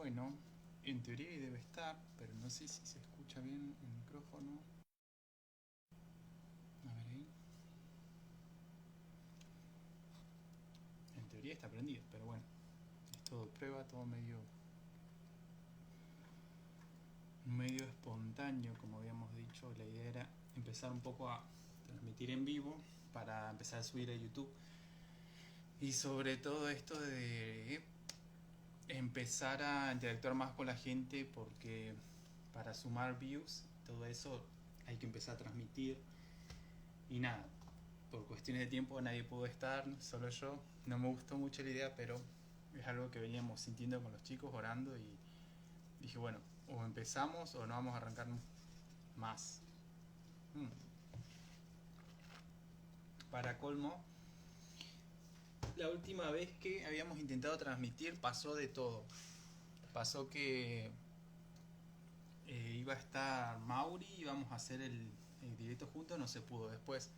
bueno. En teoría ahí debe estar, pero no sé si se escucha bien el micrófono. A ver ahí. En teoría está prendido, pero bueno. Es todo prueba, todo medio espontáneo, como habíamos dicho. La idea era empezar un poco a transmitir en vivo para empezar a subir a YouTube. Y sobre todo esto de empezar a interactuar más con la gente, porque para sumar views, todo eso hay que empezar a transmitir. Y nada, por cuestiones de tiempo nadie pudo estar, solo yo. No me gustó mucho la idea, pero es algo que veníamos sintiendo con los chicos, orando, y dije, bueno, o empezamos o no vamos a arrancar más. Mm. Para colmo, la última vez que habíamos intentado transmitir pasó de todo. Pasó que iba a estar Mauri, íbamos a hacer el directo juntos, no se pudo. Después,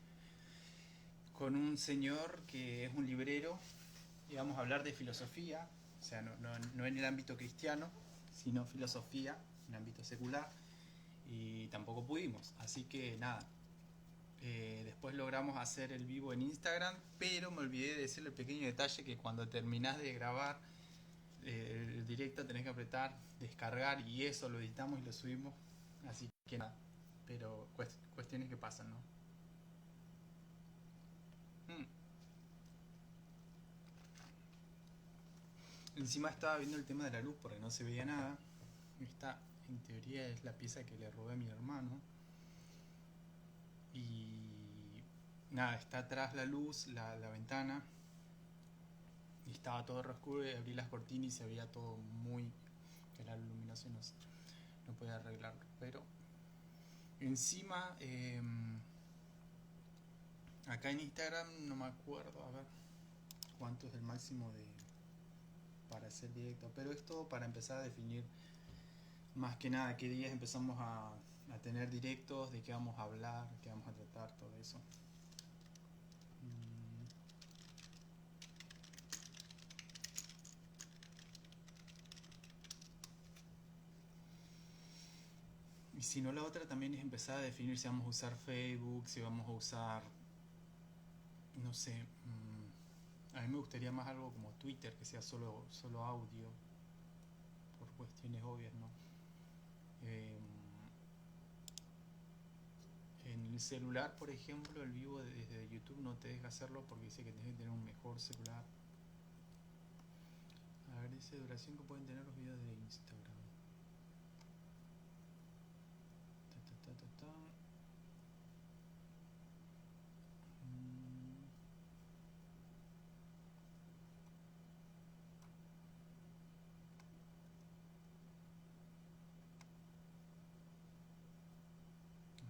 con un señor que es un librero, íbamos a hablar de filosofía, o sea, no en el ámbito cristiano, sino filosofía, en el ámbito secular, y tampoco pudimos. Así que nada, después logramos hacer el vivo en Instagram, pero me olvidé de decirle el pequeño detalle que cuando terminás de grabar el directo tenés que apretar descargar, y eso lo editamos y lo subimos. Así que nada, pero cuestiones que pasan, ¿no? Mm. Encima estaba viendo el tema de la luz porque no se veía nada. Esta, en teoría, es la pieza que le robé a mi hermano. Y nada, está atrás la luz, la ventana. Y estaba todo re oscuro, y abrí las cortinas y se veía todo muy... que la iluminación no podía arreglarlo. Pero encima, acá en Instagram no me acuerdo, a ver cuánto es el máximo para hacer directo. Pero es todo para empezar a definir más que nada qué días empezamos a tener directos, de qué vamos a hablar, qué vamos a tratar, todo eso. Mm. Y si no, la otra también es empezar a definir si vamos a usar Facebook, si vamos a usar, no sé, a mí me gustaría más algo como Twitter, que sea solo audio, por cuestiones obvias, ¿no? Eh, en el celular, por ejemplo, el vivo desde YouTube no te deja hacerlo porque dice que tienes que tener un mejor celular. A ver, dice duración que pueden tener los videos de Instagram. Ta, ta, ta, ta, ta. Mm.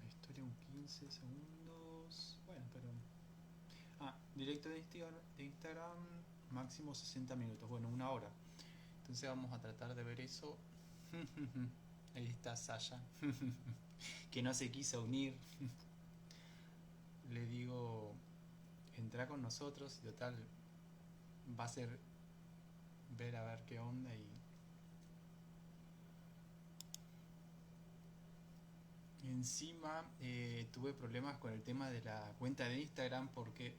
La historia un 15 segundos. Bueno, pero... Ah, directo de Instagram, máximo 60 minutos. Bueno, una hora. Entonces vamos a tratar de ver eso. Ahí está Sasha, que no se quiso unir. Le digo, entra con nosotros y total, va a ser ver a ver qué onda. Y encima tuve problemas con el tema de la cuenta de Instagram porque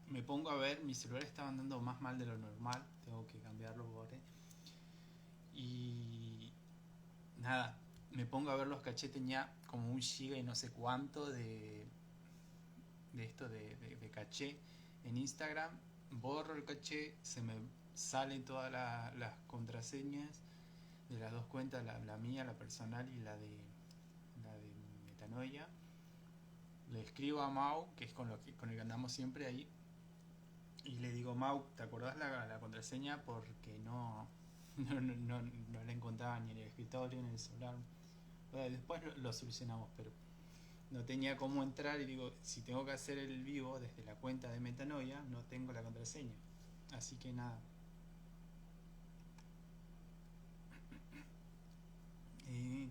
me pongo a ver, mi celular estaba andando más mal de lo normal, tengo que cambiarlo por y nada, me pongo a ver los cachetes ya como un giga y no sé cuánto de esto de caché en Instagram. Borro el caché, se me salen todas las contraseñas de las dos cuentas, la mía, la personal, y la de Metanoia. Le escribo a Mau, que es con el que andamos siempre ahí, y le digo: Mau, ¿te acordás la contraseña? Porque no la encontraba ni en el escritorio ni en el celular. Bueno, después lo solucionamos, pero no tenía cómo entrar, y digo, si tengo que hacer el vivo desde la cuenta de Metanoia, no tengo la contraseña. Así que nada.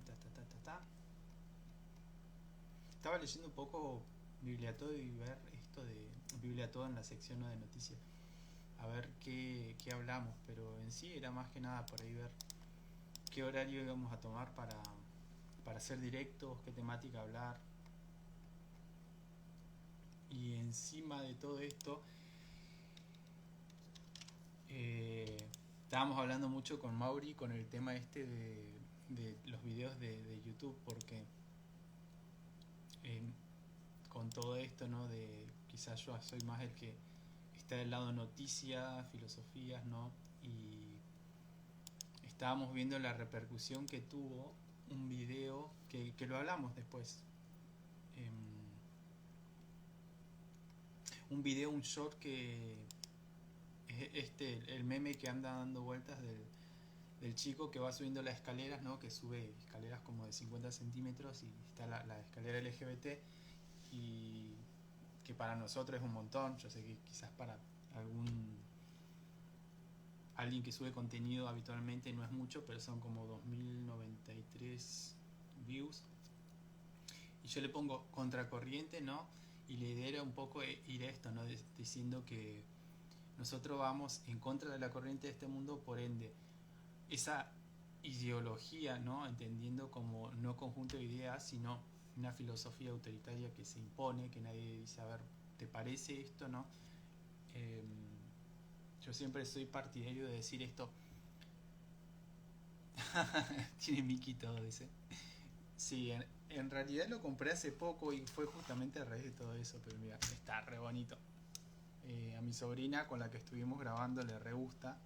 Ta, ta, ta, ta, ta. Estaba leyendo un poco Bibliatodo y ver esto de Bibliatodo en la sección, ¿no?, de noticias. a ver qué hablamos, pero en sí era más que nada por ahí ver qué horario íbamos a tomar para hacer directos, qué temática hablar. Y encima de todo esto, estábamos hablando mucho con Mauri con el tema este de los videos de YouTube, porque eh, con todo esto, ¿no? De quizás yo soy más el que está del lado noticias, filosofías, ¿no? Y estábamos viendo la repercusión que tuvo un video que lo hablamos después. Eh, un video, un short que es el meme que anda dando vueltas del chico que va subiendo las escaleras, ¿no? Que sube escaleras como de 50 centímetros y está la escalera LGBT y que para nosotros es un montón. Yo sé que quizás para alguien que sube contenido habitualmente no es mucho, pero son como 2093 views. Y yo le pongo contracorriente, ¿no? Y la idea era un poco ir a esto, ¿no? Diciendo que nosotros vamos en contra de la corriente de este mundo, por ende, esa ideología, ¿no? Entendiendo como no conjunto de ideas, sino una filosofía autoritaria que se impone, que nadie dice, a ver, ¿te parece esto, no? Eh, yo siempre soy partidario de decir esto. Tiene Mickey todo, dice. Sí, en realidad lo compré hace poco y fue justamente a raíz de todo eso, pero mira, está re bonito. A mi sobrina con la que estuvimos grabando le re gusta.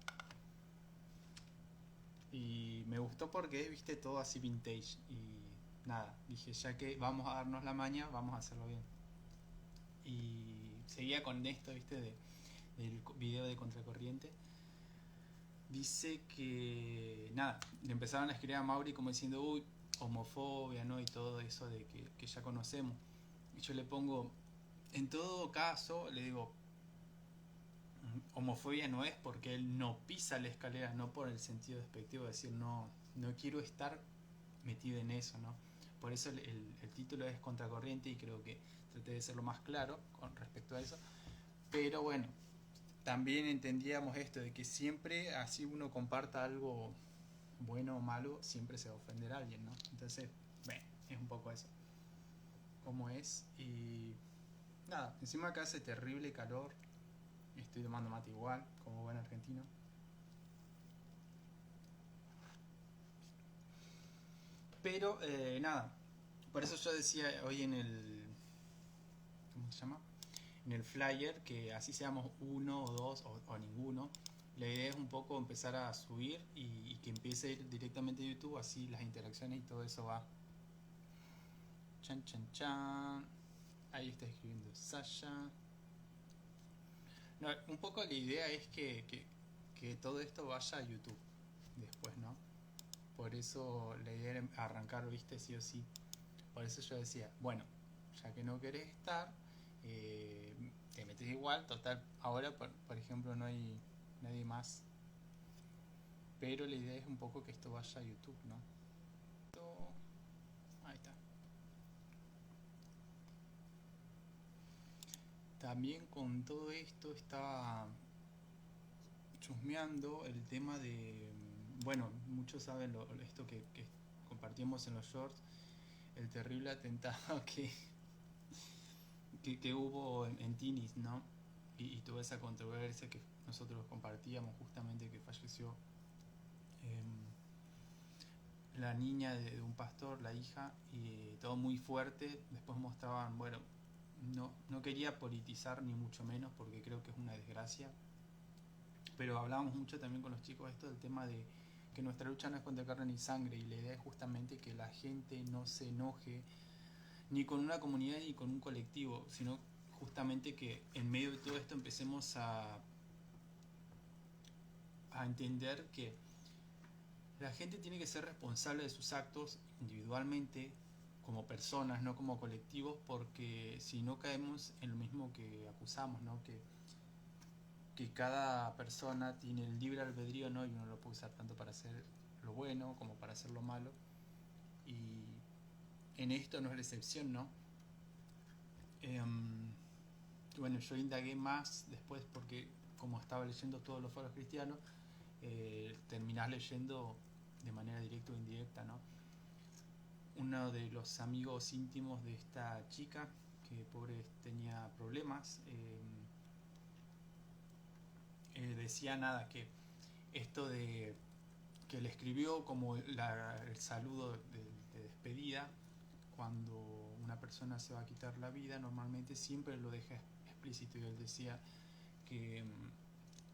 Y me gustó porque es, viste, todo así vintage. Y nada, dije, ya que vamos a darnos la maña, vamos a hacerlo bien. Y seguía con esto, viste, del video de Contracorriente. Dice que, nada, le empezaron a escribir a Mauri como diciendo, uy, homofobia, ¿no? Y todo eso de que ya conocemos. Y yo le pongo, en todo caso, le digo, homofobia no es porque él no pisa la escalera, no por el sentido despectivo de decir no quiero estar metido en eso, ¿no? Por eso el título es Contracorriente y creo que traté de ser lo más claro con respecto a eso. Pero bueno, también entendíamos esto de que siempre, así uno comparta algo bueno o malo, siempre se va a ofender a alguien, ¿no? Entonces, bueno, es un poco eso. Como es. Y nada, encima acá hace terrible calor. Estoy tomando mate igual, como buen argentino. Pero nada, por eso yo decía hoy en el... ¿Cómo se llama? En el flyer que así seamos uno o dos o ninguno. La idea es un poco empezar a subir y que empiece a ir directamente a YouTube, así las interacciones y todo eso va. Chan, chan, chan. Ahí está escribiendo Sasha. No, un poco la idea es que todo esto vaya a YouTube después, ¿no? Por eso la idea era arrancar, viste, sí o sí. Por eso yo decía, bueno, ya que no querés estar, te metes igual, total. Ahora, por ejemplo, no hay nadie más. Pero la idea es un poco que esto vaya a YouTube, ¿no? Ahí está. También con todo esto estaba chusmeando el tema de, bueno, muchos saben esto que compartimos en los shorts, el terrible atentado que hubo en Tinis, ¿no? Y toda esa controversia que nosotros compartíamos justamente que falleció la niña de un pastor, la hija, y todo muy fuerte. Después mostraban, bueno, no quería politizar ni mucho menos porque creo que es una desgracia, pero hablábamos mucho también con los chicos esto del tema de que nuestra lucha no es contra carne ni sangre y la idea es justamente que la gente no se enoje ni con una comunidad ni con un colectivo, sino justamente que en medio de todo esto empecemos a entender que la gente tiene que ser responsable de sus actos individualmente, como personas, no como colectivos, porque si no caemos en lo mismo que acusamos, ¿no? Que cada persona tiene el libre albedrío, ¿no? Y uno lo puede usar tanto para hacer lo bueno como para hacer lo malo. Y en esto no es la excepción, ¿no? Bueno, yo indagué más después porque como estaba leyendo todos los foros cristianos, terminás leyendo de manera directa o indirecta, ¿no? Uno de los amigos íntimos de esta chica, que pobre tenía problemas, decía nada, que esto de que le escribió como el saludo de despedida, cuando una persona se va a quitar la vida, normalmente siempre lo deja explícito, y él decía que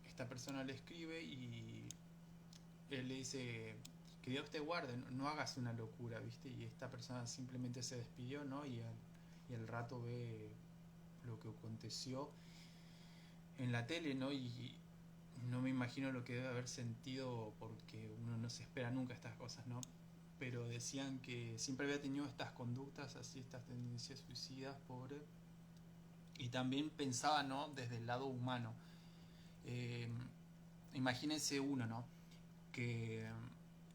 esta persona le escribe y él le dice que Dios te guarde, no hagas una locura, ¿viste? Y esta persona simplemente se despidió, ¿no? Y al rato ve lo que aconteció en la tele, ¿no? Y no me imagino lo que debe haber sentido, porque uno no se espera nunca estas cosas, ¿no? Pero decían que siempre había tenido estas conductas, así, estas tendencias suicidas, pobre. Y también pensaba, ¿no? Desde el lado humano. Eh, Imagínense uno, ¿no? Que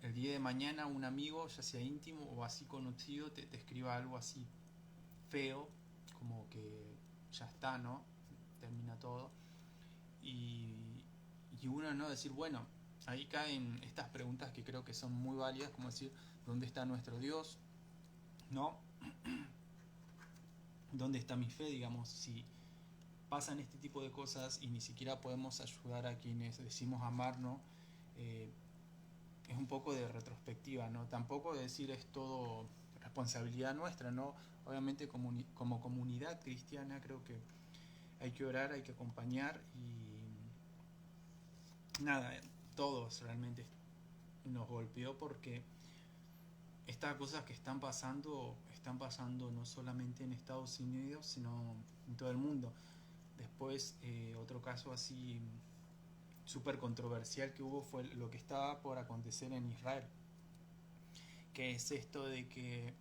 el día de mañana un amigo, ya sea íntimo o así conocido, te escriba algo así feo, como que ya está, ¿no? Termina todo. Y uno, ¿no? Decir, bueno, ahí caen estas preguntas que creo que son muy válidas, como decir, ¿dónde está nuestro Dios? ¿No? ¿Dónde está mi fe? Digamos, si pasan este tipo de cosas y ni siquiera podemos ayudar a quienes decimos amar, ¿no? Es un poco de retrospectiva, ¿no? Tampoco decir es todo responsabilidad nuestra, ¿no? Obviamente como comunidad cristiana creo que hay que orar, hay que acompañar, y nada, todos realmente nos golpeó, porque estas cosas que están pasando no solamente en Estados Unidos, sino en todo el mundo. Después, otro caso así súper controversial que hubo fue lo que estaba por acontecer en Israel, que es esto de que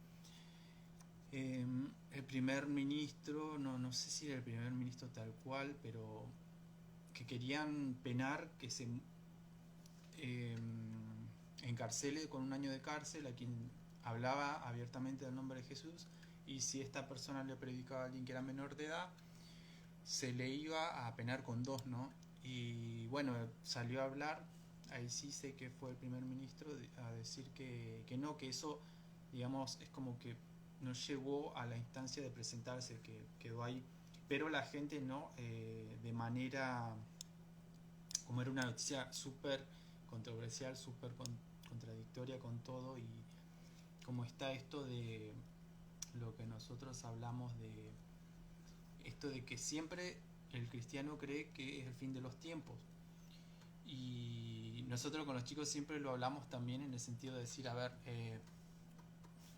el primer ministro, no sé si era el primer ministro tal cual, pero que querían penar que se encarcele con 1 año de cárcel a quien hablaba abiertamente del nombre de Jesús, y si esta persona le predicaba a alguien que era menor de edad, se le iba a penar con 2, ¿no? Y bueno, salió a hablar, ahí sí sé que fue el primer ministro, a decir que no, que eso, digamos, es como que no llegó a la instancia de presentarse, que quedó ahí. Pero la gente no, de manera, como era una noticia súper controversial, súper contradictoria con todo, y como está esto de lo que nosotros hablamos de esto de que siempre el cristiano cree que es el fin de los tiempos, y nosotros con los chicos siempre lo hablamos también en el sentido de decir, a ver,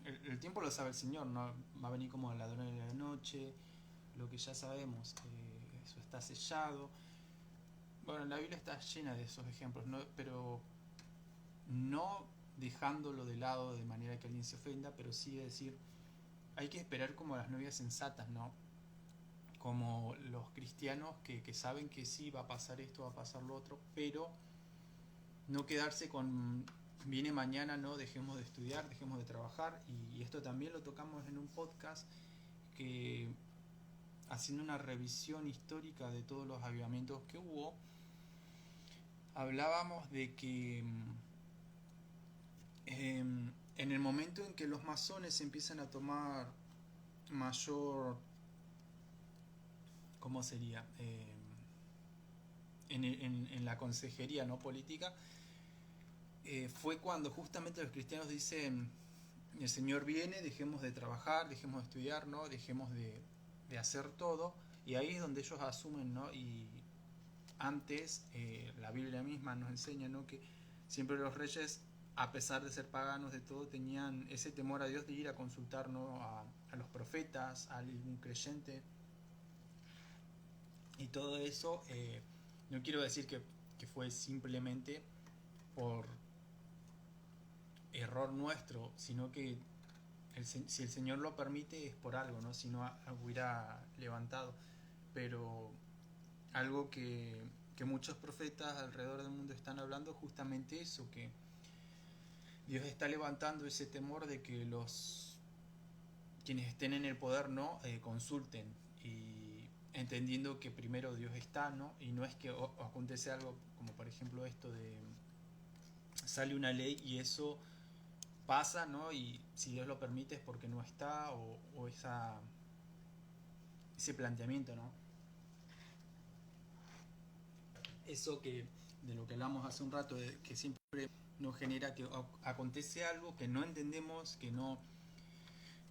el tiempo lo sabe el Señor, no va a venir como el ladrón de la noche, lo que ya sabemos, eso está sellado. Bueno, la Biblia está llena de esos ejemplos, ¿no? Pero no dejándolo de lado de manera que alguien se ofenda, pero sí decir, hay que esperar como las novias sensatas, ¿no? Como los cristianos que saben que sí, va a pasar esto, va a pasar lo otro, pero no quedarse con viene mañana, no, dejemos de estudiar, dejemos de trabajar. Y esto también lo tocamos en un podcast, que haciendo una revisión histórica de todos los avivamientos que hubo, hablábamos de que en el momento en que los masones empiezan a tomar mayor, ¿cómo sería? En la consejería no política, fue cuando justamente los cristianos dicen, el Señor viene, dejemos de trabajar, dejemos de estudiar, ¿no? Dejemos de hacer todo, y ahí es donde ellos asumen, ¿no? Y antes, la Biblia misma nos enseña, ¿no? Que siempre los reyes, a pesar de ser paganos de todo, tenían ese temor a Dios de ir a consultar, ¿no? a los profetas, a algún creyente, y todo eso, no quiero decir que fue simplemente por error nuestro, sino que si el Señor lo permite es por algo, ¿no? Si no hubiera levantado. Pero algo que muchos profetas alrededor del mundo están hablando, justamente eso, que Dios está levantando ese temor de que los quienes estén en el poder no consulten, y entendiendo que primero Dios está, ¿no? Y no es que acontece algo como por ejemplo esto de sale una ley y eso pasa, ¿no? Y si Dios lo permite es porque no está, o ese planteamiento, ¿no? Eso que de lo que hablamos hace un rato, de que siempre nos genera que acontece algo que no entendemos, que no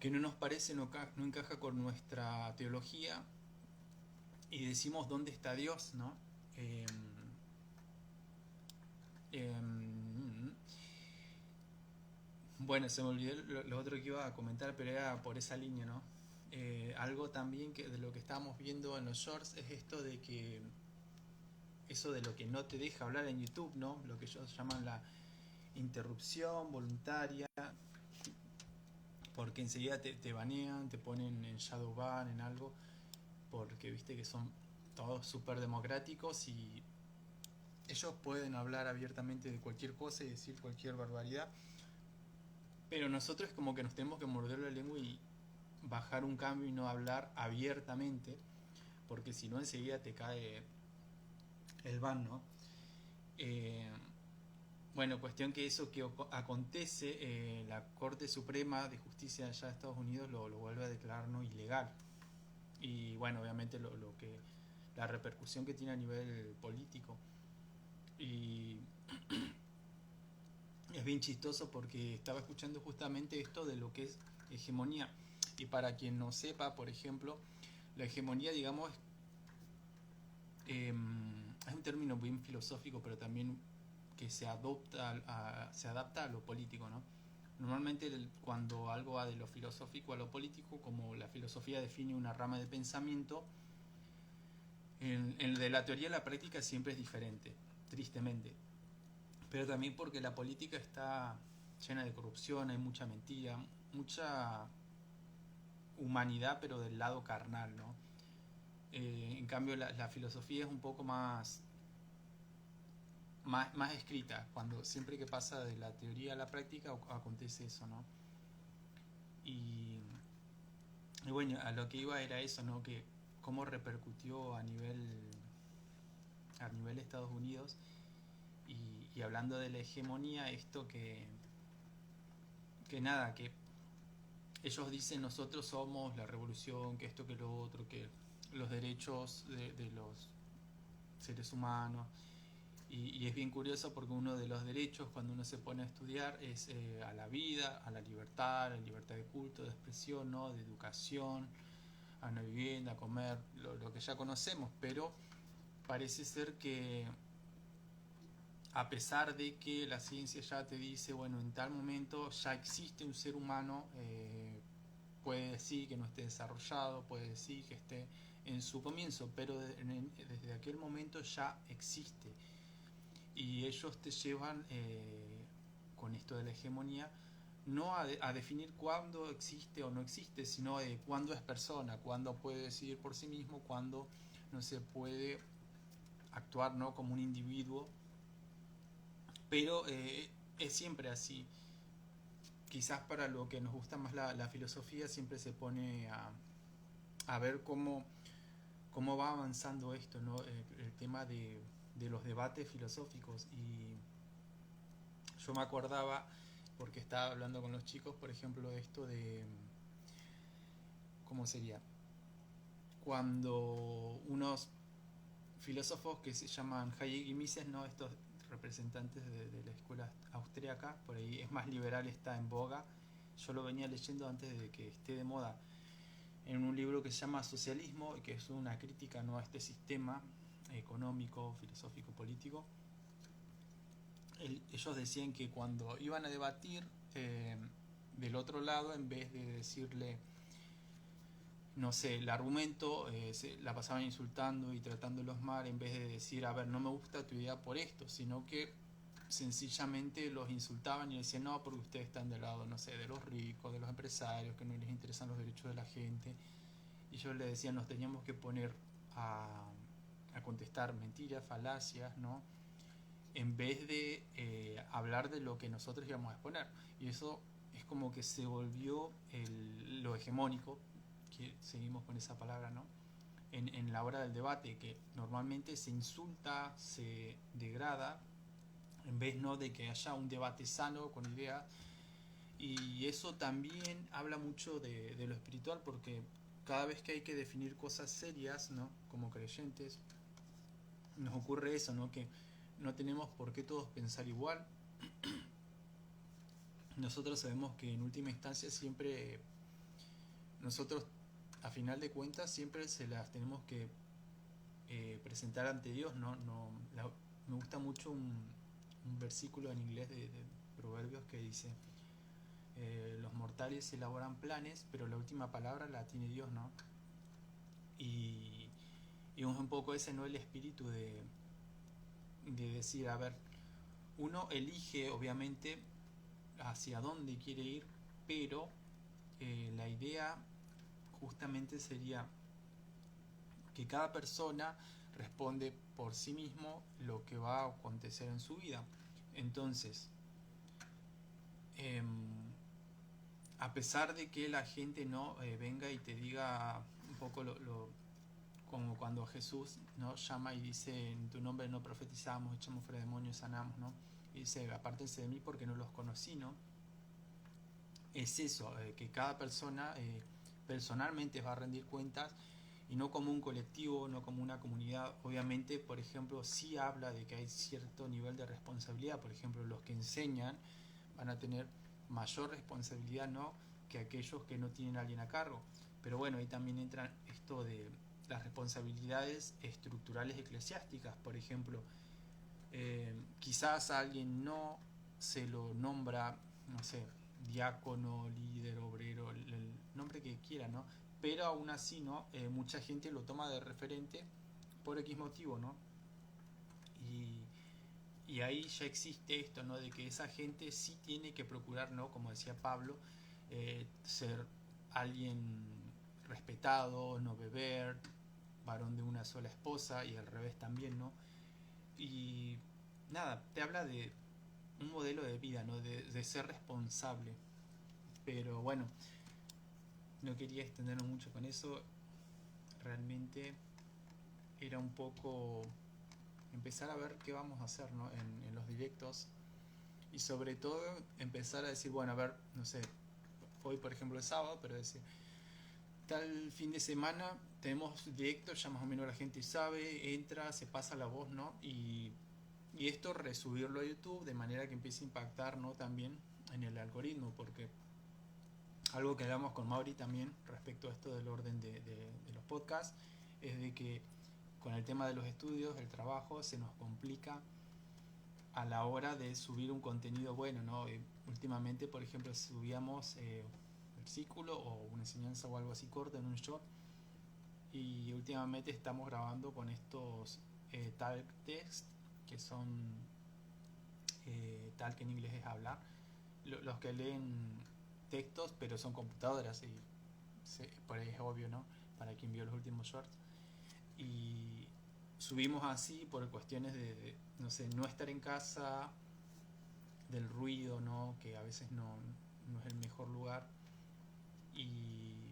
nos parece, no encaja con nuestra teología, y decimos dónde está Dios, ¿no? Eh, eh, bueno, se me olvidó lo otro que iba a comentar, pero era por esa línea, ¿no? Algo también que de lo que estábamos viendo en los shorts es esto de que eso de lo que no te deja hablar en YouTube, ¿no? Lo que ellos llaman la interrupción voluntaria, porque enseguida te banean, te ponen en shadow ban, en algo, porque viste que son todos súper democráticos y ellos pueden hablar abiertamente de cualquier cosa y decir cualquier barbaridad, pero nosotros como que nos tenemos que morder la lengua y bajar un cambio y no hablar abiertamente, porque si no enseguida te cae el ban, ¿no? Eh, bueno, cuestión que eso que acontece, la Corte Suprema de Justicia allá de Estados Unidos lo vuelve a declarar no ilegal. Y bueno, obviamente lo que la repercusión que tiene a nivel político. Y es bien chistoso porque estaba escuchando justamente esto de lo que es hegemonía. Y para quien no sepa, por ejemplo, la hegemonía, digamos, es un término bien filosófico, pero también que se adapta a lo político, ¿no? Normalmente cuando algo va de lo filosófico a lo político, como la filosofía define una rama de pensamiento, en de la teoría a la práctica siempre es diferente, tristemente. Pero también porque la política está llena de corrupción, hay mucha mentira, mucha humanidad, pero del lado carnal, ¿no? En cambio, la filosofía es un poco más escrita, cuando siempre que pasa de la teoría a la práctica acontece eso, ¿no? Y, y bueno, a lo que iba era eso, ¿no? Que cómo repercutió a nivel de Estados Unidos y hablando de la hegemonía, esto que nada, que ellos dicen nosotros somos la revolución, que esto, que lo otro, que los derechos de los seres humanos. Y es bien curioso porque uno de los derechos cuando uno se pone a estudiar es a la vida, a la libertad de culto, de expresión, ¿no? De educación, a una vivienda, a comer, lo que ya conocemos, pero parece ser que a pesar de que la ciencia ya te dice, bueno, en tal momento ya existe un ser humano, puede decir que no esté desarrollado, puede decir que esté en su comienzo, pero desde aquel momento ya existe. Y ellos te llevan, con esto de la hegemonía, no a definir cuándo existe o no existe, sino de cuándo es persona, cuándo puede decidir por sí mismo, cuándo no se puede actuar, ¿no? Como un individuo, pero es siempre así. Quizás para lo que nos gusta más la filosofía siempre se pone a ver cómo va avanzando esto, ¿no? El tema de los debates filosóficos. Y yo me acordaba, porque estaba hablando con los chicos, por ejemplo, esto de, ¿cómo sería? Cuando unos filósofos que se llaman Hayek y Mises, ¿no? Estos representantes de la escuela austríaca, por ahí es más liberal, está en boga. Yo lo venía leyendo antes de que esté de moda, en un libro que se llama Socialismo, que es una crítica, ¿no? A este sistema económico, filosófico, político. Ellos decían que cuando iban a debatir, del otro lado, en vez de decirle, no sé, el argumento, la pasaban insultando y tratándolos mal, en vez de decir, a ver, no me gusta tu idea por esto, sino que sencillamente los insultaban y decían, no, porque ustedes están del lado, no sé, de los ricos, de los empresarios, que no les interesan los derechos de la gente. Y yo les decía, nos teníamos que poner a contestar mentiras, falacias, ¿no? En vez de hablar de lo que nosotros íbamos a exponer. Y eso es como que se volvió lo hegemónico, que seguimos con esa palabra, ¿no? en la hora del debate, que normalmente se insulta, se degrada, en vez no de que haya un debate sano con ideas. Y eso también habla mucho de lo espiritual, porque cada vez que hay que definir cosas serias, ¿no? Como creyentes, nos ocurre eso, ¿no? Que no tenemos por qué todos pensar igual. Nosotros sabemos que en última instancia siempre nosotros, a final de cuentas, siempre se las tenemos que presentar ante Dios, ¿no? Me gusta mucho un versículo en inglés de Proverbios que dice, los mortales elaboran planes, pero la última palabra la tiene Dios, ¿no? Y un poco ese, ¿no? El espíritu de decir, a ver, uno elige obviamente hacia dónde quiere ir, pero la idea justamente sería que cada persona responde por sí mismo lo que va a acontecer en su vida. Entonces, a pesar de que la gente no venga y te diga un poco como cuando Jesús no llama y dice, en tu nombre no profetizamos, echamos fuera demonios, sanamos, ¿no? Y dice, apártense de mí porque no los conocí, ¿no? Es eso, que cada persona personalmente va a rendir cuentas, y no como un colectivo, no como una comunidad. Obviamente, por ejemplo, sí habla de que hay cierto nivel de responsabilidad. Por ejemplo, los que enseñan van a tener mayor responsabilidad, ¿no?, que aquellos que no tienen a alguien a cargo. Pero bueno, ahí también entra esto de las responsabilidades estructurales eclesiásticas. Por ejemplo, quizás a alguien no se lo nombra, no sé, diácono, líder, obrero, el nombre que quiera, ¿no? Pero aún así, ¿no? Mucha gente lo toma de referente por X motivo, ¿no? Y ahí ya existe esto, ¿no? De que esa gente sí tiene que procurar, ¿no? Como decía Pablo, ser alguien respetado, no beber, varón de una sola esposa, y al revés también, ¿no? Y nada, te habla de un modelo de vida, ¿no? De ser responsable. Pero bueno, no quería extendernos mucho con eso. Realmente era un poco empezar a ver qué vamos a hacer, ¿no?, en los directos, y sobre todo empezar a decir, bueno, a ver, no sé, hoy por ejemplo es sábado, pero decir, tal fin de semana tenemos directos, ya más o menos la gente sabe, entra, se pasa la voz, ¿no? Y esto resubirlo a YouTube de manera que empiece a impactar, ¿no?, también en el algoritmo, porque algo que hablamos con Mauri también respecto a esto del orden de los podcasts es de que con el tema de los estudios, del trabajo, se nos complica a la hora de subir un contenido bueno, ¿no? Últimamente, por ejemplo, subíamos versículo o una enseñanza o algo así corto en un short, y últimamente estamos grabando con estos talk text, que son talk en inglés es hablar, los que leen textos pero son computadoras, y por ahí es obvio, ¿no?, para quien vio los últimos shorts. Y subimos así por cuestiones no sé, no estar en casa, del ruido, ¿no?, que a veces no es el mejor lugar, y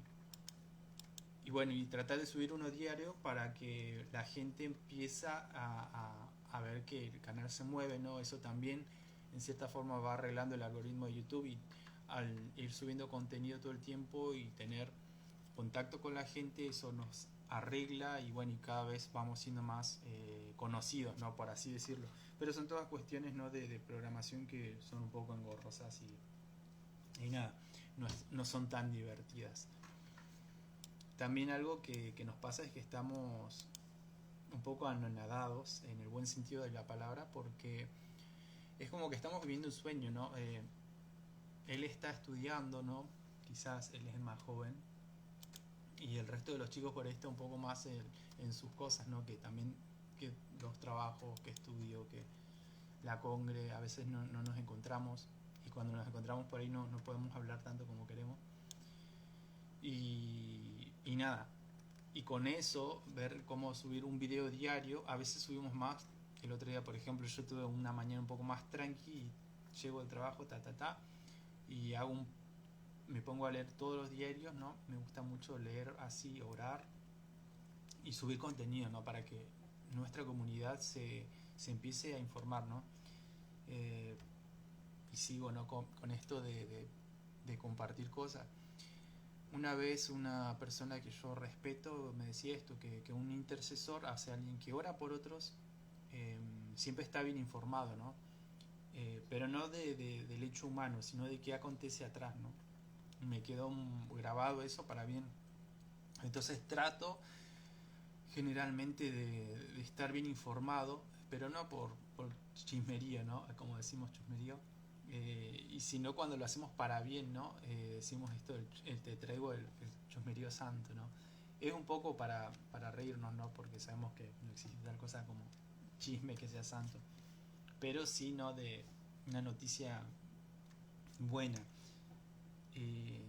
bueno, y tratar de subir uno diario para que la gente empieza a ver que el canal se mueve, ¿no? Eso también en cierta forma va arreglando el algoritmo de YouTube, y al ir subiendo contenido todo el tiempo y tener contacto con la gente, eso nos arregla, y bueno, y cada vez vamos siendo más conocidos, ¿no?, por así decirlo. Pero son todas cuestiones, ¿no?, de programación que son un poco engorrosas, y nada, no son tan divertidas. También algo que nos pasa es que estamos un poco anonadados en el buen sentido de la palabra, porque es como que estamos viviendo un sueño, ¿no? Él está estudiando, ¿no? Quizás él es el más joven, y el resto de los chicos por ahí está un poco más en sus cosas, ¿no? Que también, que los trabajos, que estudio, que la congre, a veces no nos encontramos, y cuando nos encontramos por ahí no podemos hablar tanto como queremos, y nada, y con eso ver cómo subir un video diario. A veces subimos más. El otro día, por ejemplo, yo tuve una mañana un poco más tranqui, y llego al trabajo, y me pongo a leer todos los diarios, ¿no? Me gusta mucho leer así, orar, y subir contenido, ¿no? Para que nuestra comunidad se empiece a informar, ¿no? Eh, y sigo, ¿no? Con esto de compartir cosas. Una vez una persona que yo respeto me decía esto, que un intercesor, o sea, alguien que ora por otros, eh, siempre está bien informado, ¿no? Pero no del hecho humano, sino de qué acontece atrás, ¿no? Me quedó grabado eso para bien. Entonces trato generalmente de estar bien informado, pero no por chismería, ¿no? Como decimos chismería, y sino cuando lo hacemos para bien, ¿no? Decimos esto, te traigo el chusmerío santo, ¿no? Es un poco para reírnos, ¿no? Porque sabemos que no existe tal cosa como chisme que sea santo, pero sí, ¿no? De una noticia buena. Eh,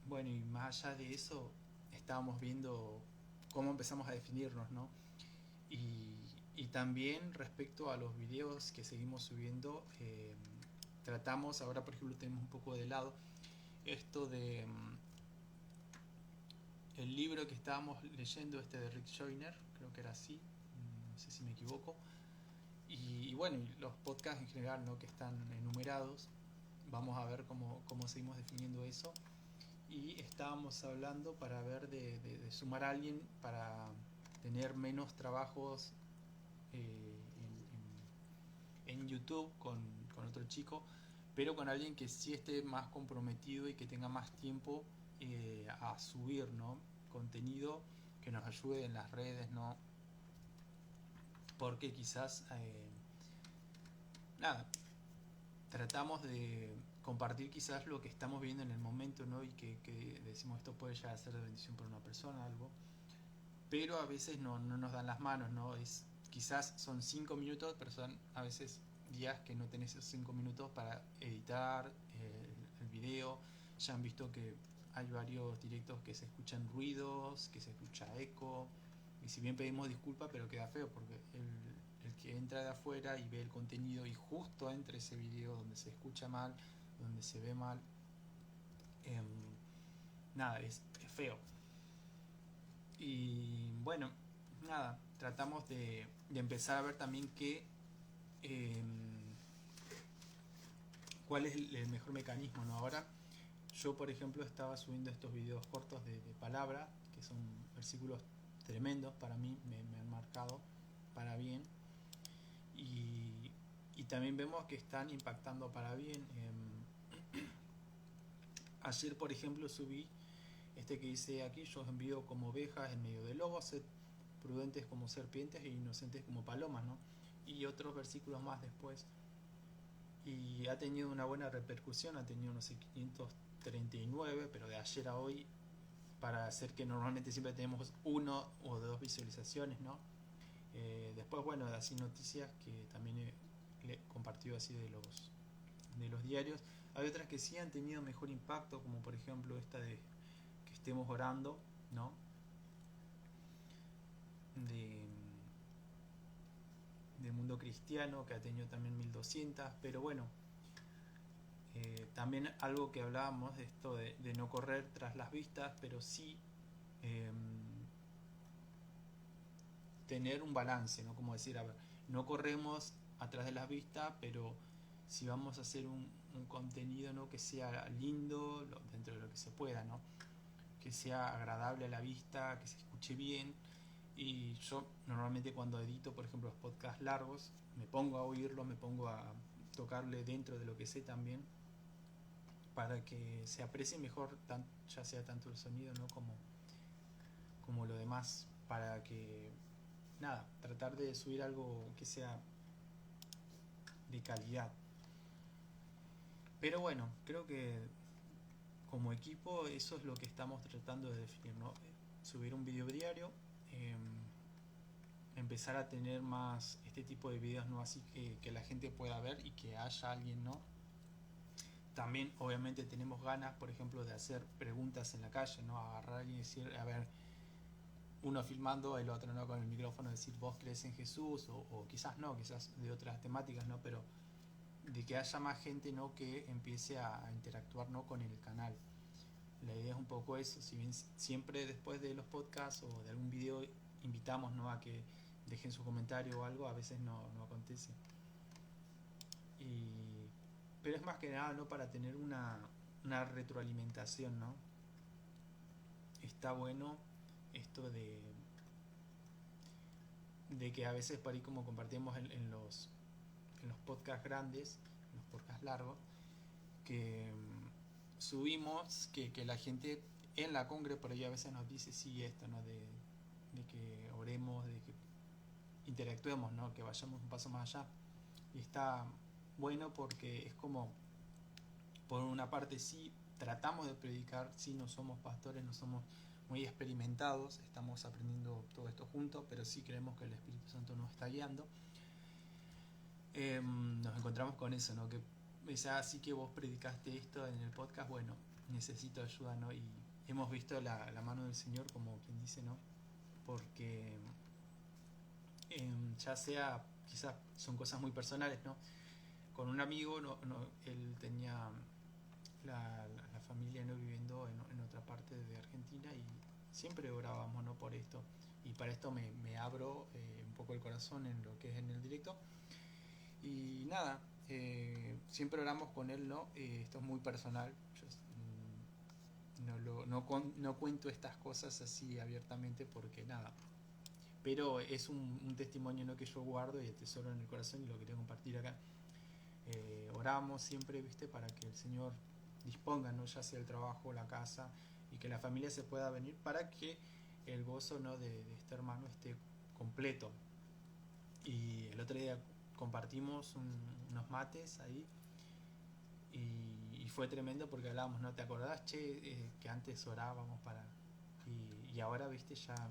bueno, y más allá de eso, estábamos viendo cómo empezamos a definirnos, ¿no? Y, y también respecto a los videos que seguimos subiendo, tratamos, ahora por ejemplo tenemos un poco de lado, esto de el libro que estábamos leyendo, este de Rick Joyner, creo que era así, no sé si me equivoco, y bueno, y los podcasts en general, ¿no? Que están enumerados, vamos a ver cómo seguimos definiendo eso. Y estábamos hablando para ver de sumar a alguien para tener menos trabajos en YouTube con otro chico, pero con alguien que sí esté más comprometido y que tenga más tiempo a subir, ¿no? Contenido que nos ayude en las redes, ¿no? Porque quizás nada, tratamos de compartir quizás lo que estamos viendo en el momento, ¿no? Y que decimos esto puede llegar a ser de bendición para una persona, algo, pero a veces no nos dan las manos, ¿no? Quizás son 5 minutos, pero son a veces días que no tenés esos 5 minutos para editar el video. Ya han visto que hay varios directos que se escuchan ruidos, que se escucha eco, y si bien pedimos disculpas, pero queda feo porque el que entra de afuera y ve el contenido y justo entre ese video donde se escucha mal, donde se ve mal, eh, nada, es feo. Y bueno, nada, tratamos de empezar a ver también eh, cuál es el mejor mecanismo, ¿no? Ahora, yo por ejemplo estaba subiendo estos videos cortos de palabra, que son versículos tremendos para mí, me han marcado para bien. Y también vemos que están impactando para bien. Ayer, por ejemplo, subí este que dice aquí: yo os envío como ovejas en medio de lobos, sed prudentes como serpientes e inocentes como palomas, ¿no? Y otros versículos más después. Y ha tenido una buena repercusión, ha tenido unos 539, pero de ayer a hoy, para hacer que normalmente siempre tenemos uno o dos visualizaciones, ¿no? Después, bueno, así noticias que también he compartido así de los diarios. Hay otras que sí han tenido mejor impacto, como por ejemplo esta de que estemos orando, ¿no? De, de Mundo Cristiano, que ha tenido también 1200, pero bueno, también algo que hablábamos de esto de no correr tras las vistas, pero sí eh, tener un balance, ¿no? Como decir, a ver, no corremos atrás de las vistas, pero si vamos a hacer un contenido, ¿no? Que sea lindo dentro de lo que se pueda, ¿no? Que sea agradable a la vista, que se escuche bien. Y yo normalmente cuando edito, por ejemplo, los podcasts largos, me pongo a oírlos, me pongo a tocarle dentro de lo que sé también, para que se aprecie mejor, ya sea tanto el sonido, ¿no? como lo demás, para que, nada, tratar de subir algo que sea de calidad. Pero bueno, creo que como equipo eso es lo que estamos tratando de definir, ¿no? Subir un video diario, eh, empezar a tener más este tipo de videos, ¿no? Así que la gente pueda ver y que haya alguien, ¿no? También obviamente tenemos ganas, por ejemplo, de hacer preguntas en la calle, ¿no? Agarrar a alguien y decir, a ver, uno filmando, el otro no con el micrófono, decir vos crees en Jesús, o quizás no, quizás de otras temáticas, ¿no? Pero de que haya más gente, ¿no? Que empiece a interactuar, ¿no? Con el canal. La idea es un poco eso. Si bien siempre después de los podcasts o de algún video invitamos, ¿no?, a que dejen su comentario o algo, a veces no acontece. Y, pero es más que nada, ¿no?, para tener una retroalimentación, ¿no? Está bueno esto de que a veces por ahí, como compartimos en los podcasts grandes, en los podcasts largos, que subimos, que la gente en la congre por ahí a veces nos dice sí esto, ¿no? De que oremos, de que interactuemos, ¿no? Que vayamos un paso más allá. Y está bueno porque es como, por una parte sí tratamos de predicar, sí no somos pastores, no somos muy experimentados, estamos aprendiendo todo esto juntos, pero sí creemos que el Espíritu Santo nos está guiando. Nos encontramos con eso, ¿no? Que así que vos predicaste esto en el podcast, bueno, necesito ayuda, ¿no? Y hemos visto la mano del Señor, como quien dice, ¿no? Porque ya sea, quizás son cosas muy personales, ¿no? Con un amigo, él tenía la familia, ¿no?, viviendo en otra parte de Argentina, y siempre orábamos, ¿no?, por esto. Y para esto me abro un poco el corazón en lo que es en el directo. Y nada, siempre oramos con él, ¿no? Esto es muy personal. Yo no cuento estas cosas así abiertamente porque nada. Pero es un testimonio, ¿no?, que yo guardo y atesoro en el corazón y lo quería compartir acá. Oramos siempre, ¿viste?, para que el Señor disponga, ¿no?, ya sea el trabajo, la casa, y que la familia se pueda venir para que el gozo, ¿no?, de este hermano esté completo. Y el otro día compartimos unos mates ahí y fue tremendo porque hablábamos, ¿no? ¿Te acordás, che, que antes orábamos para... Y ahora, viste, ya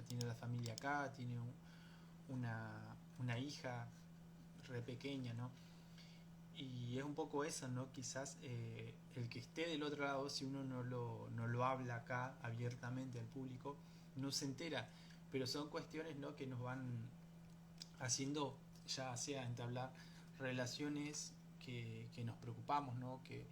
tiene la familia acá, tiene una hija re pequeña, ¿no? Y es un poco eso, ¿no? Quizás el que esté del otro lado, si uno no lo habla acá abiertamente al público, no se entera. Pero son cuestiones, ¿no?, que nos van haciendo, ya sea entablar relaciones que nos preocupamos, ¿no?, que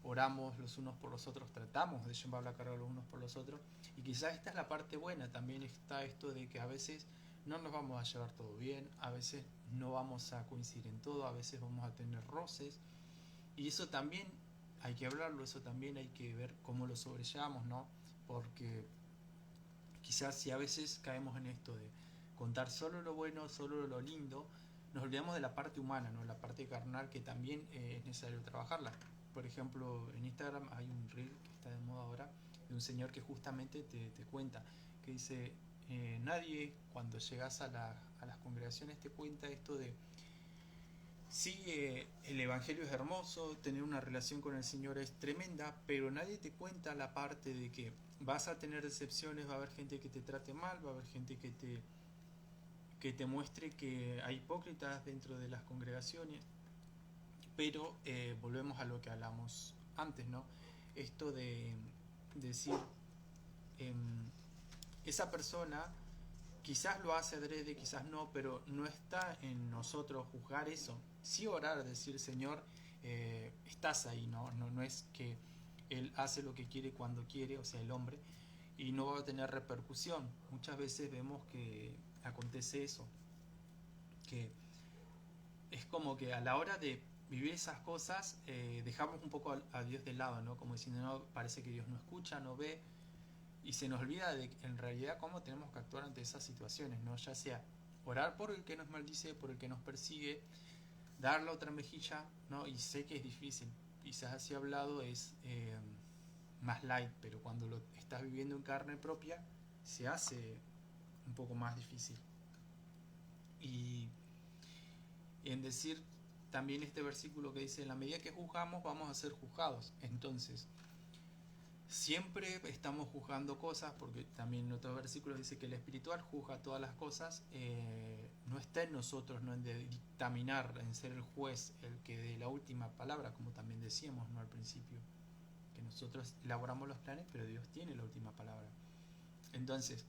oramos los unos por los otros, tratamos de llevar la carga los unos por los otros. Y quizás esta es la parte buena, también está esto de que a veces no nos vamos a llevar todo bien, a veces no vamos a coincidir en todo, a veces vamos a tener roces, y eso también hay que hablarlo, eso también hay que ver cómo lo sobrellevamos, ¿no? Porque quizás si a veces caemos en esto de contar solo lo bueno, solo lo lindo, nos olvidamos de la parte humana, ¿no?, la parte carnal, que también es necesario trabajarla. Por ejemplo, en Instagram hay un reel que está de moda ahora, de un señor que justamente te cuenta, que dice, nadie cuando llegas a las congregaciones te cuenta esto de, sí, el Evangelio es hermoso, tener una relación con el Señor es tremenda, pero nadie te cuenta la parte de que vas a tener decepciones, va a haber gente que te trate mal, va a haber gente que te muestre que hay hipócritas dentro de las congregaciones. Pero volvemos a lo que hablamos antes, ¿no? Esto de decir, esa persona quizás lo hace adrede, quizás no, pero no está en nosotros juzgar eso. Sí orar, decir, Señor, estás ahí, no es que Él hace lo que quiere cuando quiere, o sea, el hombre, y no va a tener repercusión. Muchas veces vemos que acontece eso, que es como que a la hora de vivir esas cosas dejamos un poco a Dios de lado, ¿no? Como diciendo, no, parece que Dios no escucha, no ve, y se nos olvida de en realidad cómo tenemos que actuar ante esas situaciones, ¿no? Ya sea orar por el que nos maldice, por el que nos persigue, dar la otra mejilla, ¿no? Y sé que es difícil, quizás así hablado es más light, pero cuando lo estás viviendo en carne propia se hace un poco más difícil. Y en decir también este versículo que dice, en la medida que juzgamos vamos a ser juzgados. Entonces, siempre estamos juzgando cosas, porque también en otros versículos dice que el espiritual juzga todas las cosas. No está en nosotros, no en dictaminar, en ser el juez, el que dé la última palabra, como también decíamos, ¿no?, al principio, que nosotros elaboramos los planes, pero Dios tiene la última palabra. Entonces,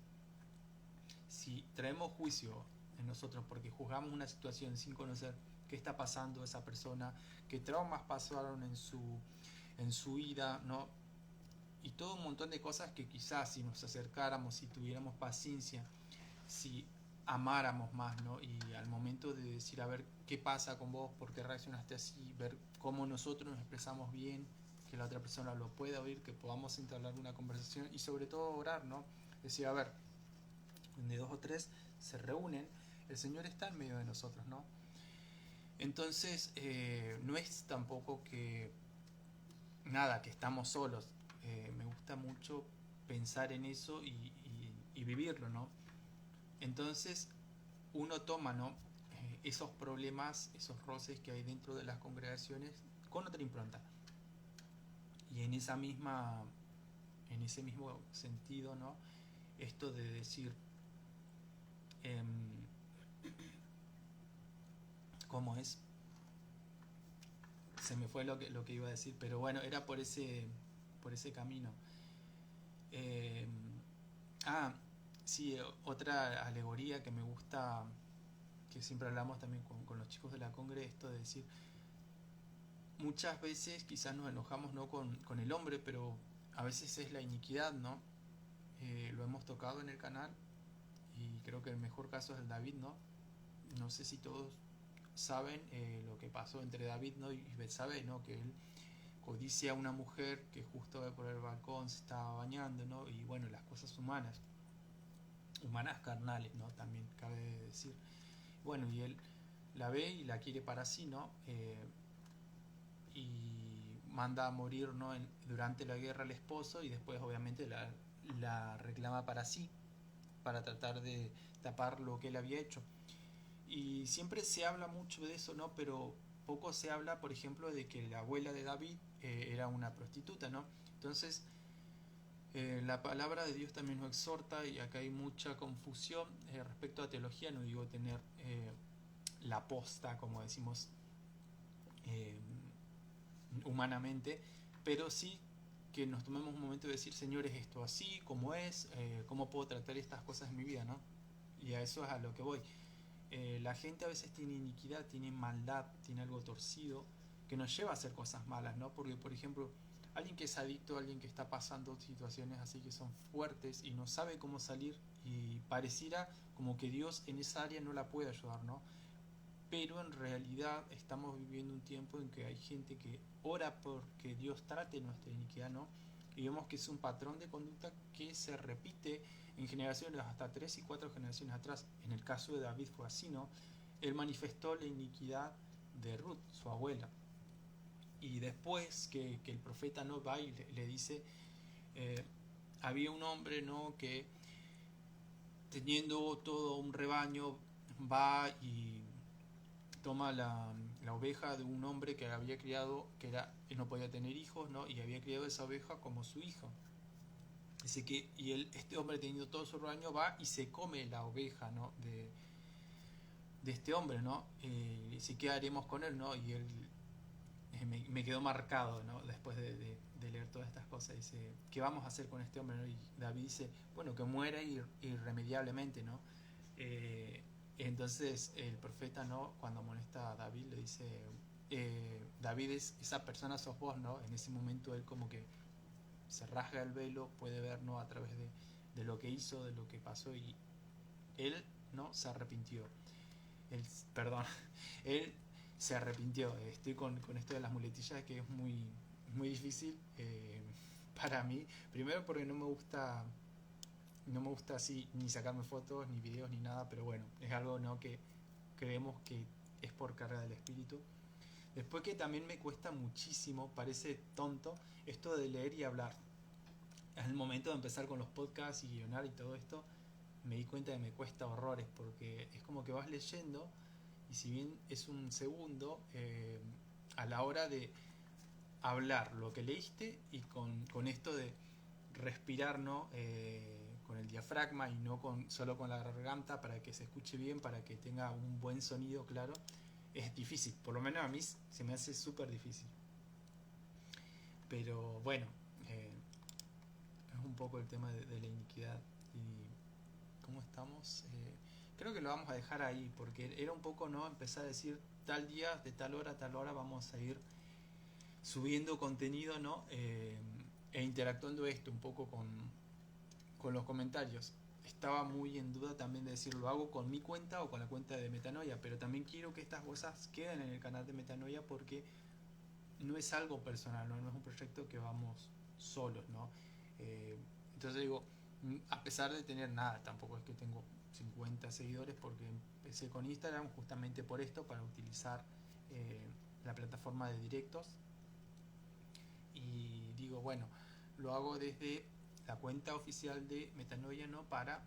si traemos juicio en nosotros porque juzgamos una situación sin conocer qué está pasando esa persona, qué traumas pasaron en su vida, ¿no?, y todo un montón de cosas que quizás si nos acercáramos, si tuviéramos paciencia, si amáramos más, ¿no? Y al momento de decir, a ver, ¿qué pasa con vos? ¿Por qué reaccionaste así? Ver cómo nosotros nos expresamos bien, que la otra persona lo pueda oír, que podamos entablar una conversación y sobre todo orar, ¿no? Decir, a ver, donde dos o tres se reúnen, el Señor está en medio de nosotros, ¿no? Entonces, no es tampoco que nada, que estamos solos. Me gusta mucho pensar en eso y vivirlo, ¿no? Entonces, uno toma, ¿no? Esos problemas, esos roces que hay dentro de las congregaciones con otra impronta. Y en ese mismo sentido, ¿no? Esto de decir, eh, ¿cómo es? Se me fue lo que iba a decir, pero bueno, era por ese camino. Eh, ah, sí, otra alegoría que me gusta, que siempre hablamos también con los chicos de la congre, esto de decir, muchas veces quizás nos enojamos no con el hombre, pero a veces es la iniquidad, ¿no? Lo hemos tocado en el canal y creo que el mejor caso es el David, ¿no? No sé si todos saben lo que pasó entre David, ¿no? y Betsabé, ¿no? Que él codicia a una mujer que justo por el balcón se estaba bañando, ¿no? Y bueno, las cosas humanas carnales, ¿no? También cabe decir. Bueno, y él la ve y la quiere para sí, ¿no? Y manda a morir, ¿no? Durante la guerra al esposo y después obviamente la reclama para sí, para tratar de tapar lo que él había hecho. Y siempre se habla mucho de eso, ¿no? Pero poco se habla, por ejemplo, de que la abuela de David era una prostituta, ¿no? Entonces, la palabra de Dios también nos exhorta, y acá hay mucha confusión respecto a teología, no digo tener la posta, como decimos eh, humanamente, pero sí que nos tomemos un momento de decir, Señor, ¿es esto así? ¿Cómo es? ¿Cómo puedo tratar estas cosas en mi vida, no? Y a eso es a lo que voy. La gente a veces tiene iniquidad, tiene maldad, tiene algo torcido que nos lleva a hacer cosas malas, ¿no? Porque, por ejemplo, alguien que es adicto, alguien que está pasando situaciones así que son fuertes y no sabe cómo salir y pareciera como que Dios en esa área no la puede ayudar, ¿no? Pero en realidad estamos viviendo un tiempo en que hay gente que ora porque Dios trate nuestra iniquidad, ¿no? Y vemos que es un patrón de conducta que se repite en generaciones, hasta 3 y 4 generaciones atrás. En el caso de David fue así, ¿no? Él manifestó la iniquidad de Ruth, su abuela. Y después que el profeta no va y le dice, eh, había un hombre, ¿no? Que teniendo todo un rebaño va y toma la oveja de un hombre que había criado, él no podía tener hijos, ¿no? Y había criado esa oveja como su hijo. Dice que, este hombre teniendo todo su rebaño va y se come la oveja, ¿no? de este hombre, ¿no? Dice, ¿qué haremos con él, no? Y él me quedó marcado, ¿no? Después de leer todas estas cosas. Dice, ¿qué vamos a hacer con este hombre, ¿no? Y David dice, bueno, que muera irremediablemente, ¿no? Entonces el profeta, ¿no? Cuando amonesta a David le dice, David, esa persona sos vos, ¿no? En ese momento él como que se rasga el velo, puede ver, ¿no? A través de lo que hizo, de lo que pasó, y él, ¿no? Se arrepintió. Perdón, él se arrepintió. Estoy con esto de las muletillas que es muy difícil para mí. Primero porque no me gusta así ni sacarme fotos, ni videos, ni nada, pero bueno, es algo, ¿no? Que creemos que es por carga del espíritu. Después que también me cuesta muchísimo, parece tonto, esto de leer y hablar. En el momento de empezar con los podcasts y guionar y todo esto, me di cuenta que me cuesta horrores, porque es como que vas leyendo y si bien es un segundo, a la hora de hablar lo que leíste y con esto de respirar, ¿no? Con el diafragma y no solo con la garganta para que se escuche bien, para que tenga un buen sonido claro, es difícil. Por lo menos a mí se me hace súper difícil. Pero bueno, es un poco el tema de la iniquidad. ¿Y cómo estamos? Creo que lo vamos a dejar ahí, porque era un poco, ¿no? Empezar a decir tal día, de tal hora a tal hora vamos a ir subiendo contenido, ¿no? e interactuando esto un poco con los comentarios, estaba muy en duda también de decir lo hago con mi cuenta o con la cuenta de Metanoia, pero también quiero que estas cosas queden en el canal de Metanoia porque no es algo personal, no es un proyecto que vamos solos, ¿no? Entonces digo, a pesar de tener nada, tampoco es que tengo 50 seguidores porque empecé con Instagram justamente por esto, para utilizar la plataforma de directos, y digo, bueno, lo hago desde la cuenta oficial de Metanoia, ¿no? Para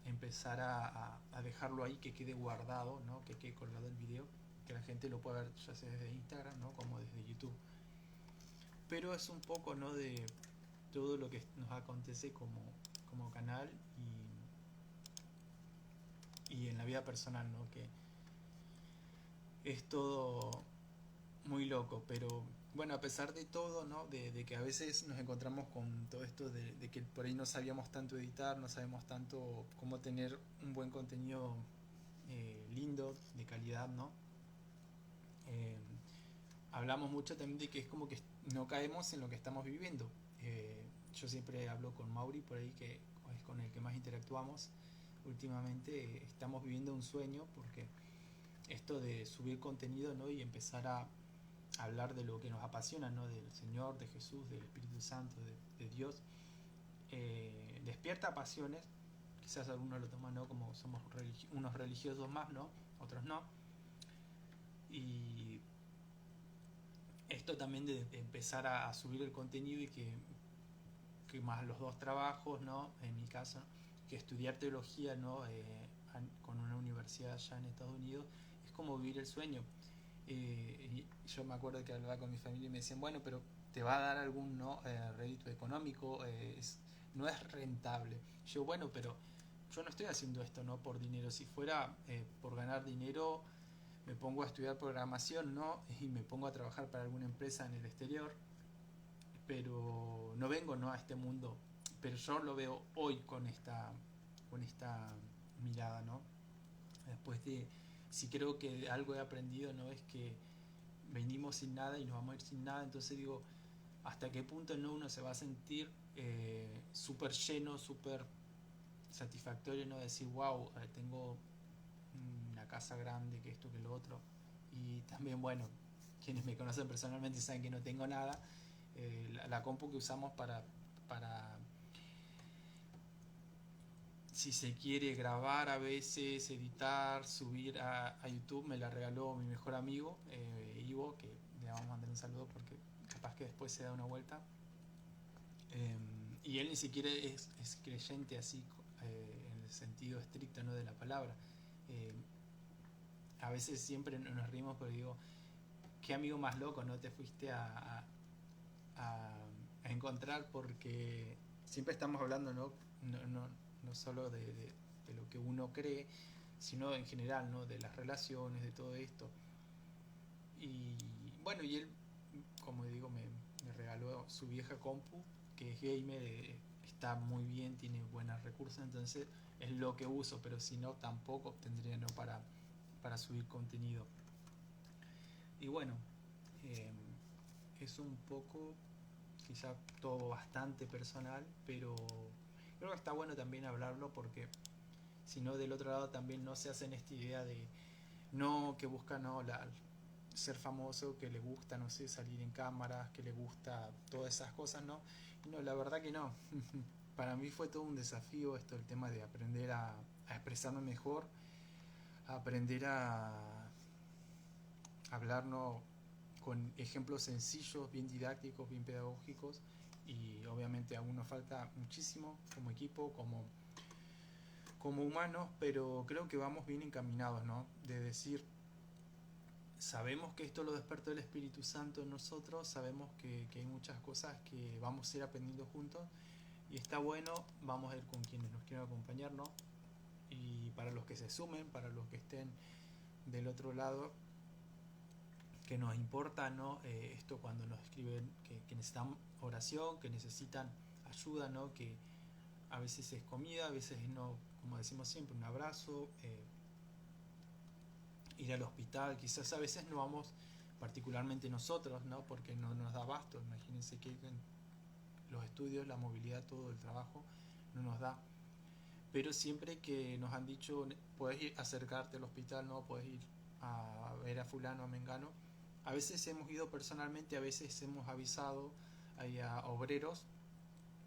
empezar a dejarlo ahí, que quede guardado, ¿no? Que quede colgado el video, que la gente lo pueda ver ya sea desde Instagram, ¿no? Como desde YouTube. Pero es un poco, ¿no? De todo lo que nos acontece como canal y en la vida personal, ¿no? Que es todo muy loco, pero bueno, a pesar de todo, ¿no? De que a veces nos encontramos con todo esto de que por ahí no sabíamos tanto editar, no sabemos tanto cómo tener un buen contenido lindo, de calidad, ¿no? Eh, Hablamos mucho también de que es como que no caemos en lo que estamos viviendo. Yo siempre hablo con Mauri por ahí, que es con el que más interactuamos últimamente. Estamos viviendo un sueño porque esto de subir contenido, ¿no? Y empezar a hablar de lo que nos apasiona, ¿no? Del Señor, de Jesús, del Espíritu Santo, de Dios, despierta pasiones. Quizás algunos lo toman, ¿no? Como somos unos religiosos más, ¿no? Otros no. Y esto también de empezar a subir el contenido y que más los dos trabajos, ¿no? En mi caso, que estudiar teología, ¿no? Con una universidad allá en Estados Unidos, es como vivir el sueño. Y yo me acuerdo que hablaba con mi familia y me decían, bueno, pero te va a dar algún, ¿no? Rédito económico, no es rentable. Yo, bueno, pero yo no estoy haciendo esto, ¿no? Por dinero. Si fuera por ganar dinero, me pongo a estudiar programación, ¿no? Y me pongo a trabajar para alguna empresa en el exterior, pero no vengo, ¿no? A este mundo, pero yo lo veo hoy con esta mirada, ¿no? Después de, si creo que algo he aprendido, ¿no? Es que venimos sin nada y nos vamos a ir sin nada. Entonces digo, hasta qué punto, ¿no? Uno se va a sentir súper lleno, súper satisfactorio, ¿no? Decir, wow, tengo una casa grande, que esto, que lo otro. Y también, bueno, quienes me conocen personalmente saben que no tengo nada. La compu que usamos para, si se quiere, grabar a veces, editar, subir a YouTube, me la regaló mi mejor amigo, Ivo, que le vamos a mandar un saludo porque capaz que después se da una vuelta. Y él ni siquiera es creyente así, en el sentido estricto, ¿no? De la palabra. Eh, a veces siempre nos rimos, pero digo, qué amigo más loco, ¿no? Te fuiste a encontrar, porque siempre estamos hablando, ¿no? No solo de lo que uno cree, sino en general, ¿no? De las relaciones, de todo esto. Y bueno, y él, como digo, me regaló su vieja compu, que es gamer, está muy bien, tiene buenos recursos, entonces es lo que uso, pero si no, tampoco tendría, ¿no? Para subir contenido. Y bueno, eh, es un poco, quizá todo bastante personal, pero creo que está bueno también hablarlo, porque si no, del otro lado también no se hacen esta idea de no, que busca, no, ser famoso, que le gusta, no sé, salir en cámaras, que le gusta todas esas cosas, ¿no? No, la verdad que no. Para mí fue todo un desafío esto, el tema de aprender a expresarme mejor, a aprender a hablar, ¿no? Con ejemplos sencillos, bien didácticos, bien pedagógicos, y obviamente aún nos falta muchísimo como equipo, como humanos, pero creo que vamos bien encaminados, ¿no? De decir, sabemos que esto lo despertó el Espíritu Santo en nosotros, sabemos que hay muchas cosas que vamos a ir aprendiendo juntos, y está bueno, vamos a ir con quienes nos quieran acompañar, ¿no? Y para los que se sumen, para los que estén del otro lado, que nos importa, ¿no? Esto cuando nos escriben que necesitan oración, que necesitan ayuda, ¿no? Que a veces es comida, a veces no, como decimos siempre, un abrazo, ir al hospital, quizás a veces no vamos particularmente nosotros, ¿no? Porque no nos da abasto. Imagínense que los estudios, la movilidad, todo el trabajo no nos da. Pero siempre que nos han dicho, puedes ir acercarte al hospital, no puedes ir a ver a fulano, a mengano, a veces hemos ido personalmente, a veces hemos avisado a obreros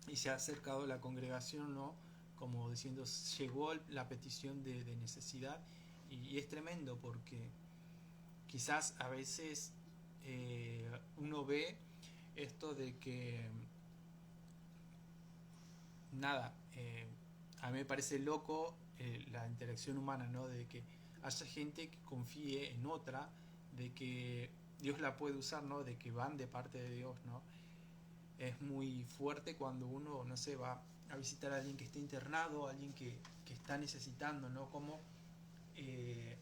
y se ha acercado la congregación, no, como diciendo, llegó la petición de necesidad, y es tremendo porque quizás a veces uno ve esto de que nada, a mí me parece loco la interacción humana, ¿no? De que haya gente que confíe en otra, de que Dios la puede usar, ¿no? De que van de parte de Dios, ¿no? Es muy fuerte cuando uno, no sé, va a visitar a alguien que está internado, a alguien que está necesitando, ¿no? Como que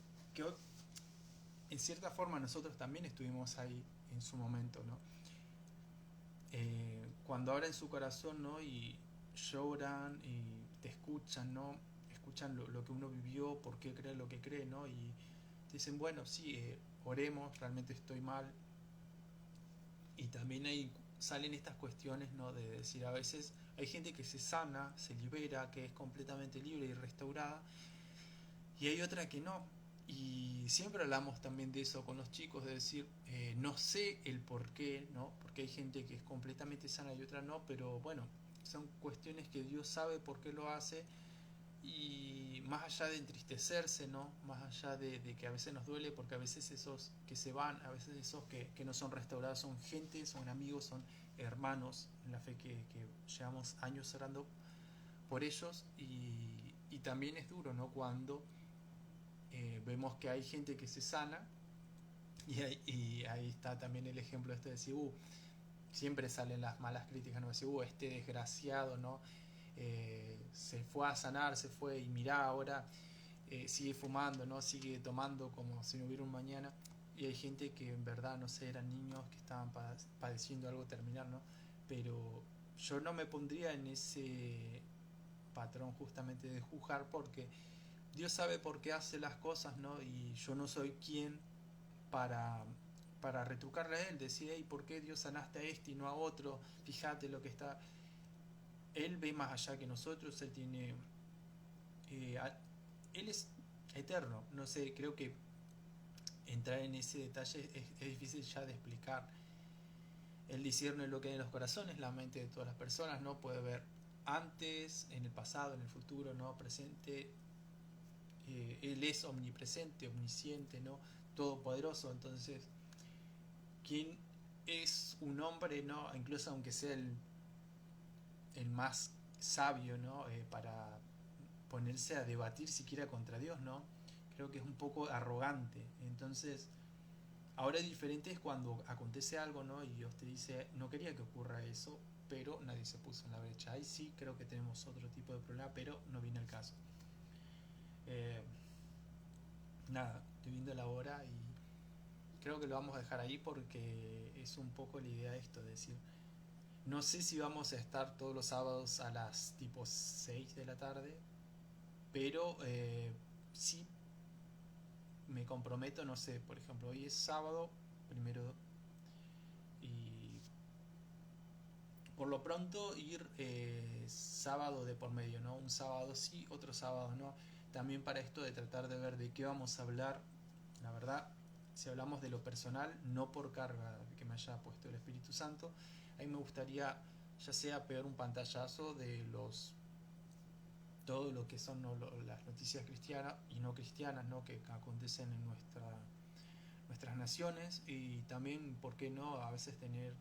en cierta forma nosotros también estuvimos ahí en su momento, ¿no? Cuando abren su corazón, ¿no? Y lloran y te escuchan, ¿no? Escuchan lo que uno vivió, por qué cree lo que cree, ¿no? Y te dicen, bueno, sí, oremos, realmente estoy mal. Y también ahí salen estas cuestiones, ¿no? De decir, a veces hay gente que se sana, se libera, que es completamente libre y restaurada, y hay otra que no. Y siempre hablamos también de eso con los chicos, de decir, no sé el por qué, ¿no? Porque hay gente que es completamente sana y otra no, pero bueno, son cuestiones que Dios sabe por qué lo hace, y más allá de entristecerse, ¿no? Más allá de que a veces nos duele, porque a veces esos que se van, a veces esos que no son restaurados son gente, son amigos, son hermanos en la fe que llevamos años orando por ellos, y también es duro, ¿no? Cuando vemos que hay gente que se sana, y ahí está también el ejemplo este de decir, siempre salen las malas críticas, ¿no? Decir, este desgraciado, ¿no? Se fue a sanar, se fue, y mirá ahora, sigue fumando, ¿no? Sigue tomando como si no hubiera un mañana. Y hay gente que en verdad, no sé, eran niños que estaban padeciendo algo terminal, ¿no? Pero yo no me pondría en ese patrón justamente de juzgar, porque Dios sabe por qué hace las cosas, ¿no? Y yo no soy quien para, para retrucarle a él, decir, hey, ¿por qué Dios sanaste a este y no a otro? Fíjate lo que está. Él ve más allá que nosotros, él tiene. eh, Él es eterno, no sé, creo que entrar en ese detalle es difícil ya de explicar. Él discierne lo que hay en los corazones, la mente de todas las personas, ¿no? Puede ver antes, en el pasado, en el futuro, ¿no? Presente. Él es omnipresente, omnisciente, ¿no? Todopoderoso. Entonces, ¿quién es un hombre, ¿no? Incluso aunque sea el más sabio, ¿no? Para ponerse a debatir siquiera contra Dios, ¿no? Creo que es un poco arrogante. Entonces, ahora es diferente es cuando acontece algo, ¿no? Y Dios te dice, no quería que ocurra eso, pero nadie se puso en la brecha. Ahí sí creo que tenemos otro tipo de problema, pero no viene el caso. Eh, Nada, estoy viendo la hora y creo que lo vamos a dejar ahí, porque es un poco la idea de esto, de decir, no sé si vamos a estar todos los sábados a las tipo 6 de la tarde, pero sí me comprometo, no sé, por ejemplo, hoy es sábado, primero, y por lo pronto ir sábado de por medio, ¿no? Un sábado sí, otro sábado no. También para esto de tratar de ver de qué vamos a hablar, la verdad, si hablamos de lo personal, no por carga que me haya puesto el Espíritu Santo, a mí me gustaría ya sea pegar un pantallazo de los todo lo que son, ¿no? Las noticias cristianas y no cristianas, ¿no? Que acontecen en nuestras naciones, y también, ¿por qué no?, a veces tener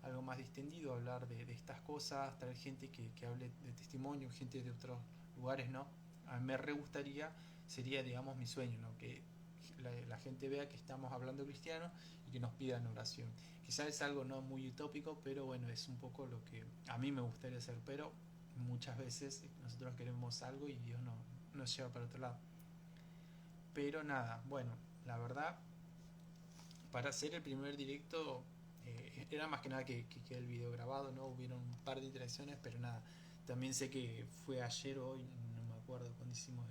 algo más distendido, hablar de estas cosas, traer gente que hable de testimonio, gente de otros lugares, ¿no? A mí me re gustaría, sería, digamos, mi sueño, ¿no? Que la gente vea que estamos hablando cristiano y que nos pidan oración. Quizás es algo no muy utópico, pero bueno, es un poco lo que a mí me gustaría hacer, pero muchas veces nosotros queremos algo y Dios nos lleva para otro lado. Pero nada, bueno, la verdad, para hacer el primer directo era más que nada que quede el video grabado, ¿no? Hubieron un par de interacciones, pero nada. También sé que fue ayer o hoy, no me acuerdo, cuando hicimos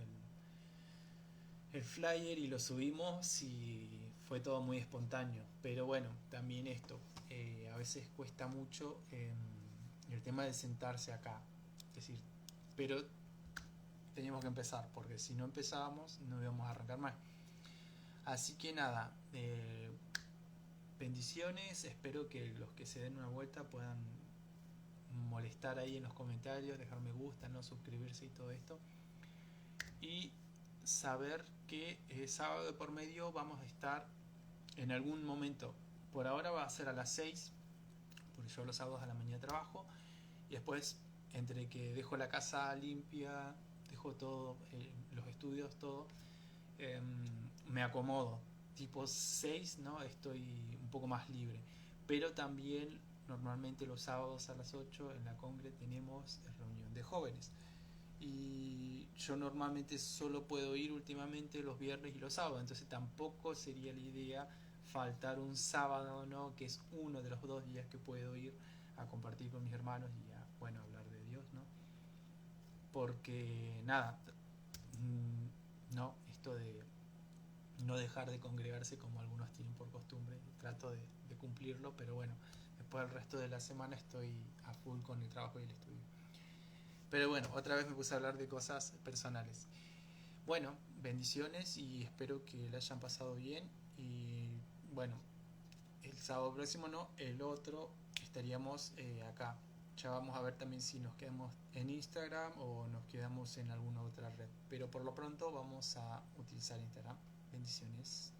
el flyer y lo subimos, y fue todo muy espontáneo. Pero bueno, también esto, a veces cuesta mucho el tema de sentarse acá. Es decir, pero teníamos que empezar, porque si no empezábamos no íbamos a arrancar más. Así que nada, bendiciones, espero que los que se den una vuelta puedan molestar ahí en los comentarios, dejar me gusta, no suscribirse y todo esto. Y saber que sábado de por medio vamos a estar en algún momento. Por ahora va a ser a las 6, porque yo los sábados a la mañana trabajo. Y después, entre que dejo la casa limpia, dejo todo, los estudios, todo, me acomodo. Tipo 6, ¿no? Estoy un poco más libre. Pero también, normalmente los sábados a las 8 en la Congre tenemos reunión de jóvenes. Y yo normalmente solo puedo ir últimamente los viernes y los sábados, entonces tampoco sería la idea faltar un sábado, ¿no? Que es uno de los 2 días que puedo ir a compartir con mis hermanos y a, bueno, hablar de Dios, ¿no? Porque nada, no, esto de no dejar de congregarse como algunos tienen por costumbre, trato de cumplirlo, pero bueno, después el resto de la semana estoy a full con el trabajo y el estudio. Pero bueno, otra vez me puse a hablar de cosas personales. Bueno, bendiciones y espero que la hayan pasado bien. Y bueno, el sábado próximo no, el otro estaríamos acá. Ya vamos a ver también si nos quedamos en Instagram o nos quedamos en alguna otra red. Pero por lo pronto vamos a utilizar Instagram. Bendiciones.